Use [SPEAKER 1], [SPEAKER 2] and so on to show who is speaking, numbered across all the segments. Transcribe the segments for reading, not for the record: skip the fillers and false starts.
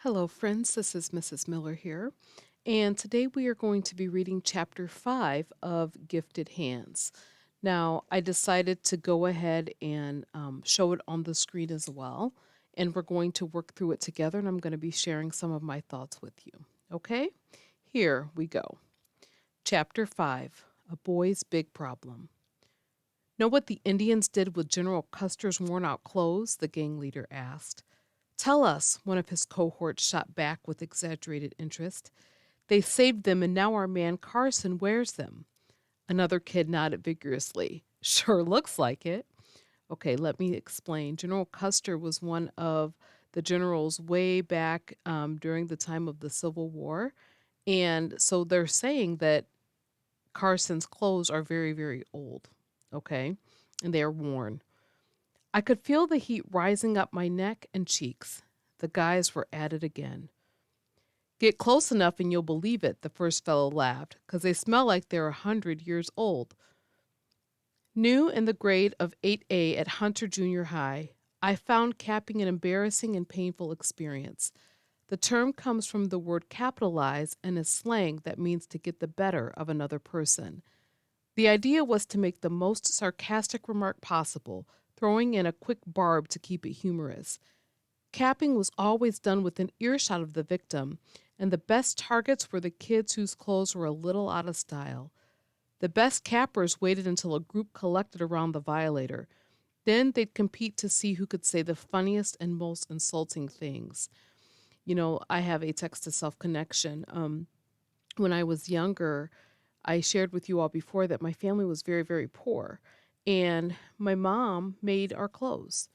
[SPEAKER 1] Hello, friends. This is Mrs. Miller here, and today we are going to be reading Chapter 5 of Gifted Hands. Now, I decided to go ahead and show it on the screen as well, and we're going to work through it together, and I'm going to be sharing some of my thoughts with you. Okay? Here we go. Chapter 5, A Boy's Big Problem. Know what the Indians did with General Custer's worn out clothes? The gang leader asked. Tell us, one of his cohorts shot back with exaggerated interest. They saved them, and now our man Carson wears them. Another kid nodded vigorously. Sure looks like it. Okay, let me explain. General Custer was one of the generals way back during the time of the Civil War. And so they're saying that Carson's clothes are very, very old. Okay, and they are worn. I could feel the heat rising up my neck and cheeks. The guys were at it again. Get close enough and you'll believe it, the first fellow laughed, 'cause they smell like they're 100 years old. New in the grade of 8A at Hunter Junior High, I found capping an embarrassing and painful experience. The term comes from the word capitalize and is slang that means to get the better of another person. The idea was to make the most sarcastic remark possible, throwing in a quick barb to keep it humorous. Capping was always done within earshot of the victim, and the best targets were the kids whose clothes were a little out of style. The best cappers waited until a group collected around the violator. Then they'd compete to see who could say the funniest and most insulting things. I have a text to self connection. When I was younger, I shared with you all before that my family was very, very poor, and my mom made our clothes.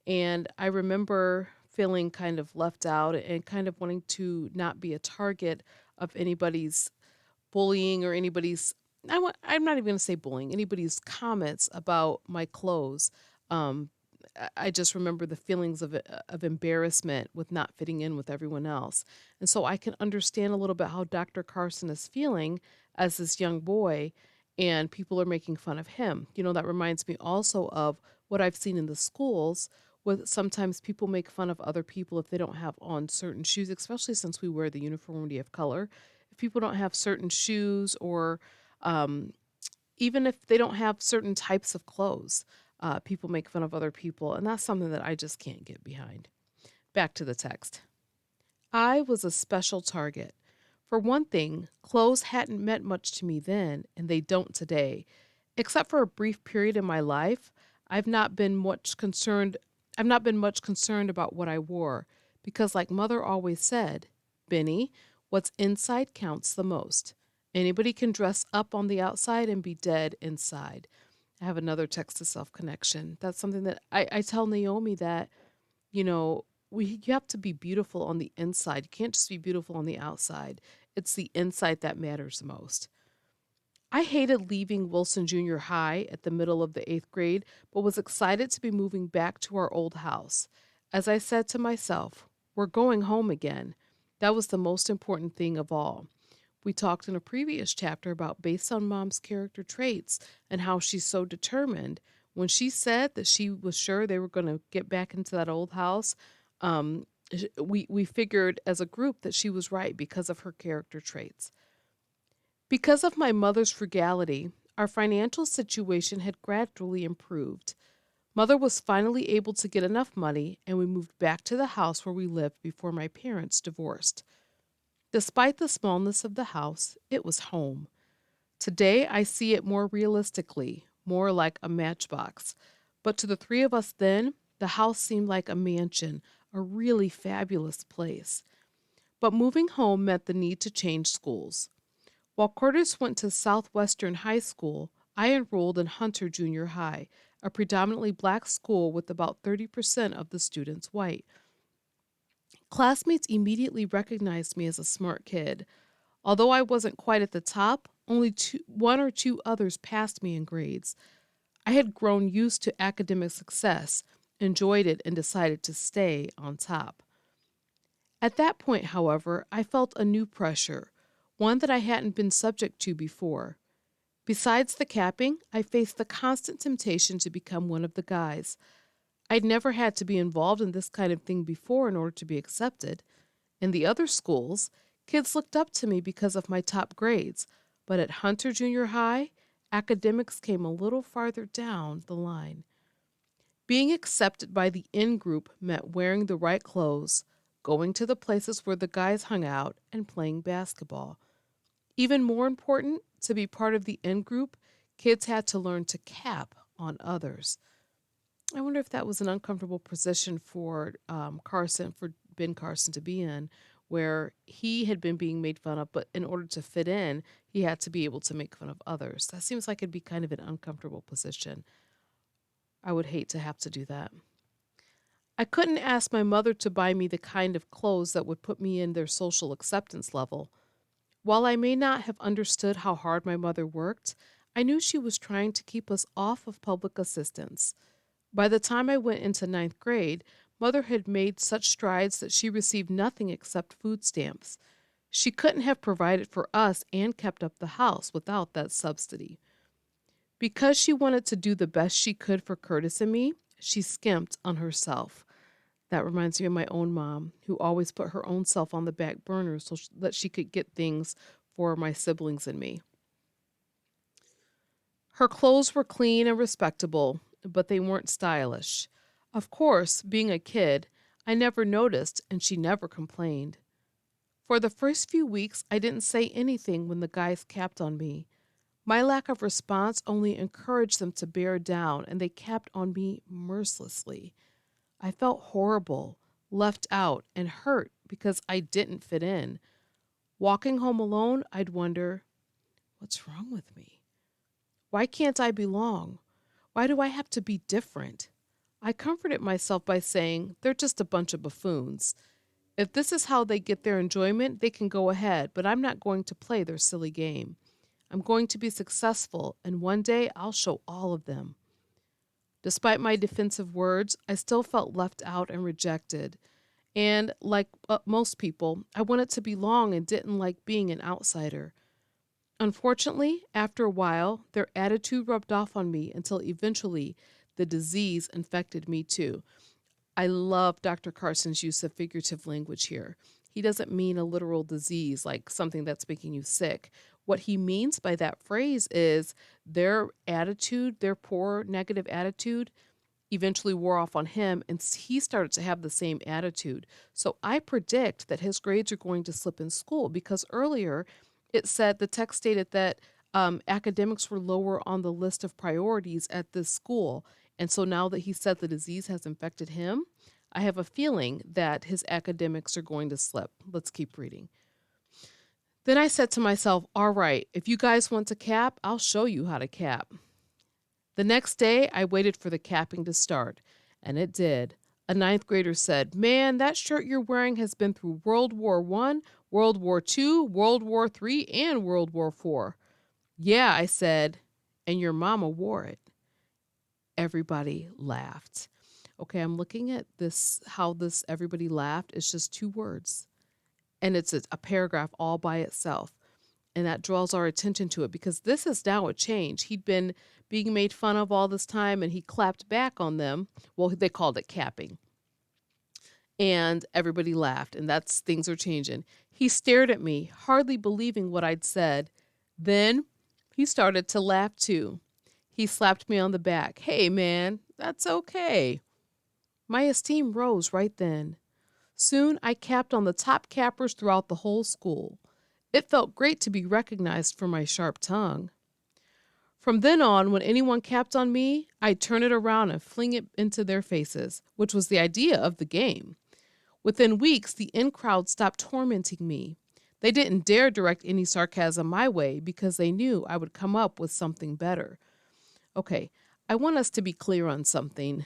[SPEAKER 1] And I remember feeling kind of left out and kind of wanting to not be a target of anybody's bullying or anybody's, I'm not even going to say bullying, anybody's comments about my clothes. Um, I just remember the feelings of embarrassment with not fitting in with everyone else. And so I can understand a little bit how Dr. Carson is feeling as this young boy, and people are making fun of him. That reminds me also of what I've seen in the schools, with sometimes people make fun of other people if they don't have on certain shoes, especially since we wear the uniformity of color. If people don't have certain shoes, or um, even if they don't have certain types of clothes, people make fun of other people, and that's something that I just can't get behind. Back to the text. I was a special target. For one thing, clothes hadn't meant much to me then, and they don't today. Except for a brief period in my life, I've not been much concerned I've not been much concerned about what I wore, because like mother always said, Benny, what's inside counts the most. Anybody can dress up on the outside and be dead inside. I have another text to self connection. That's something that I tell Naomi that, you know, you have to be beautiful on the inside. You can't just be beautiful on the outside. It's the inside that matters most. I hated leaving Wilson Junior High at the middle of the eighth grade, but was excited to be moving back to our old house. As I said to myself, we're going home again. That was the most important thing of all. We talked in a previous chapter about based on mom's character traits and how she's so determined. When she said that she was sure they were going to get back into that old house, we figured as a group that she was right because of her character traits. Because of my mother's frugality, our financial situation had gradually improved. Mother was finally able to get enough money, and we moved back to the house where we lived before my parents divorced. Despite the smallness of the house, it was home. Today, I see it more realistically, more like a matchbox. But to the three of us then, the house seemed like a mansion, a really fabulous place. But moving home meant the need to change schools. While Curtis went to Southwestern High School, I enrolled in Hunter Junior High, a predominantly black school with about 30% of the students white. Classmates immediately recognized me as a smart kid. Although I wasn't quite at the top, only one or two others passed me in grades. I had grown used to academic success, enjoyed it, and decided to stay on top. At that point, however, I felt a new pressure, one that I hadn't been subject to before. Besides the capping, I faced the constant temptation to become one of the guys. I'd never had to be involved in this kind of thing before in order to be accepted. In the other schools, kids looked up to me because of my top grades, but at Hunter Junior High, academics came a little farther down the line. Being accepted by the in group meant wearing the right clothes, going to the places where the guys hung out, and playing basketball. Even more important, to be part of the in group, kids had to learn to cap on others. I wonder if that was an uncomfortable position for Ben Carson to be in, where he had been being made fun of, but in order to fit in, he had to be able to make fun of others. That seems like it'd be kind of an uncomfortable position. I would hate to have to do that. I couldn't ask my mother to buy me the kind of clothes that would put me in their social acceptance level. While I may not have understood how hard my mother worked, I knew she was trying to keep us off of public assistance. By the time I went into ninth grade, Mother had made such strides that she received nothing except food stamps. She couldn't have provided for us and kept up the house without that subsidy. Because she wanted to do the best she could for Curtis and me, she skimped on herself. That reminds me of my own mom, who always put her own self on the back burner so that she could get things for my siblings and me. Her clothes were clean and respectable, but they weren't stylish. Of course, being a kid, I never noticed and she never complained. For the first few weeks, I didn't say anything when the guys capped on me. My lack of response only encouraged them to bear down, and they capped on me mercilessly. I felt horrible, left out, and hurt because I didn't fit in. Walking home alone, I'd wonder, what's wrong with me? Why can't I belong? Why do I have to be different? I comforted myself by saying, they're just a bunch of buffoons. If this is how they get their enjoyment, they can go ahead, but I'm not going to play their silly game. I'm going to be successful, and one day I'll show all of them. Despite my defensive words, I still felt left out and rejected. And like most people, I wanted to belong and didn't like being an outsider. Unfortunately, after a while, their attitude rubbed off on me until eventually the disease infected me too. I love Dr. Carson's use of figurative language here. He doesn't mean a literal disease like something that's making you sick. What he means by that phrase is their attitude, their poor negative attitude, eventually wore off on him, and he started to have the same attitude. So I predict that his grades are going to slip in school because earlier it said the text stated that academics were lower on the list of priorities at this school. And so now that he said the disease has infected him, I have a feeling that his academics are going to slip. Let's keep reading. Then I said to myself, all right, if you guys want to cap, I'll show you how to cap. The next day, I waited for the capping to start, and it did. A ninth grader said, man, that shirt you're wearing has been through World War I, World War II, World War III, and World War IV. Yeah, I said, and your mama wore it. Everybody laughed. Okay, I'm looking at this, how this everybody laughed. It's just two words. And it's a paragraph all by itself. And that draws our attention to it because this is now a change. He'd been being made fun of all this time and he clapped back on them. Well, they called it capping. And everybody laughed, and that's things are changing. He stared at me, hardly believing what I'd said. Then he started to laugh too. He slapped me on the back. Hey, man, that's okay. My esteem rose right then. Soon I capped on the top cappers throughout the whole school. It felt great to be recognized for my sharp tongue. From then on, when anyone capped on me, I'd turn it around and fling it into their faces, which was the idea of the game. Within weeks, the in-crowd stopped tormenting me. They didn't dare direct any sarcasm my way because they knew I would come up with something better. Okay, I want us to be clear on something.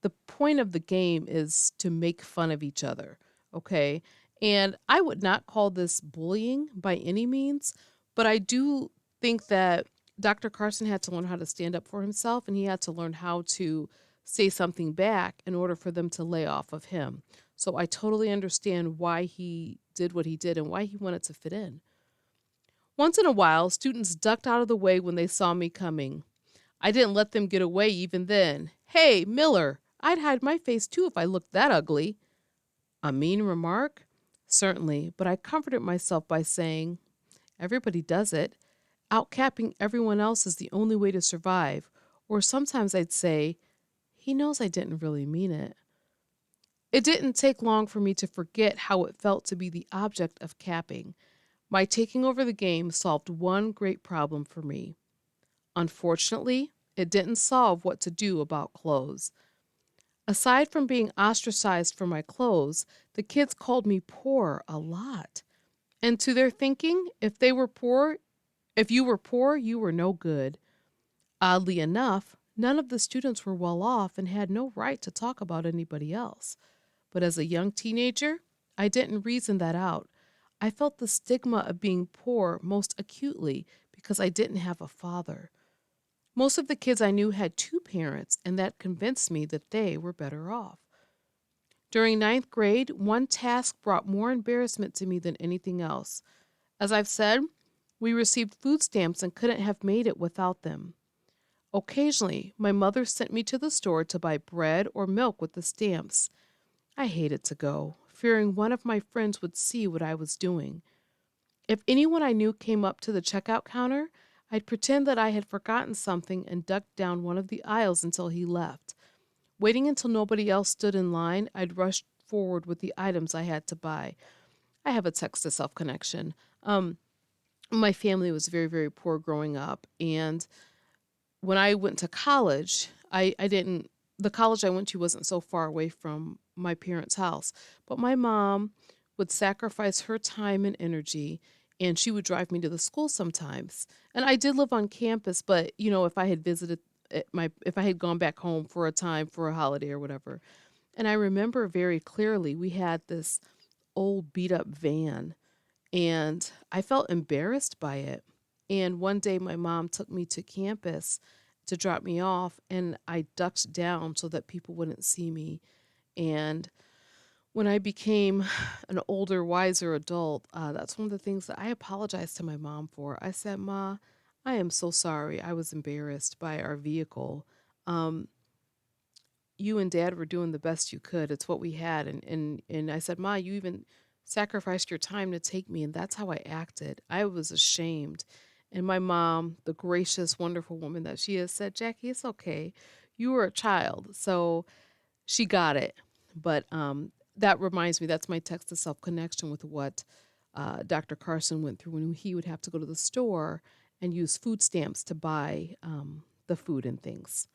[SPEAKER 1] The point of the game is to make fun of each other, okay? And I would not call this bullying by any means, but I do think that Dr. Carson had to learn how to stand up for himself, and he had to learn how to say something back in order for them to lay off of him. So I totally understand why he did what he did and why he wanted to fit in. Once in a while, students ducked out of the way when they saw me coming. I didn't let them get away even then. Hey, Miller, I'd hide my face too if I looked that ugly. A mean remark? Certainly, but I comforted myself by saying, everybody does it. Outcapping everyone else is the only way to survive. Or sometimes I'd say, he knows I didn't really mean it. It didn't take long for me to forget how it felt to be the object of capping. My taking over the game solved one great problem for me. Unfortunately, it didn't solve what to do about clothes. Aside from being ostracized for my clothes, the kids called me poor a lot. And to their thinking, if you were poor, you were no good. Oddly enough, none of the students were well off and had no right to talk about anybody else. But as a young teenager, I didn't reason that out. I felt the stigma of being poor most acutely because I didn't have a father. Most of the kids I knew had two parents, and that convinced me that they were better off. During ninth grade, one task brought more embarrassment to me than anything else. As I've said, we received food stamps and couldn't have made it without them. Occasionally, my mother sent me to the store to buy bread or milk with the stamps. I hated to go, fearing one of my friends would see what I was doing. If anyone I knew came up to the checkout counter, I'd pretend that I had forgotten something and duck down one of the aisles until he left. Waiting until nobody else stood in line, I'd rush forward with the items I had to buy. I have a text to self connection. My family was very, very poor growing up. And when I went to college, I didn't, the college I went to wasn't so far away from my parents' house. But my mom would sacrifice her time and energy and she would drive me to the school sometimes. And I did live on campus, but if I had visited if I had gone back home for a time for a holiday or whatever. And I remember very clearly we had this old beat up van and I felt embarrassed by it. And one day my mom took me to campus to drop me off, and I ducked down so that people wouldn't see me. And when I became an older, wiser adult, that's one of the things that I apologized to my mom for. I said, Ma, I am so sorry. I was embarrassed by our vehicle. Um, you and dad were doing the best you could. It's what we had. And I said, Ma, you even sacrificed your time to take me. And that's how I acted. I was ashamed. And my mom, the gracious, wonderful woman that she is, said, Jackie, it's okay. You were a child. So she got it. But that reminds me, that's my text to self connection with what Dr. Carson went through when he would have to go to the store and use food stamps to buy the food and things.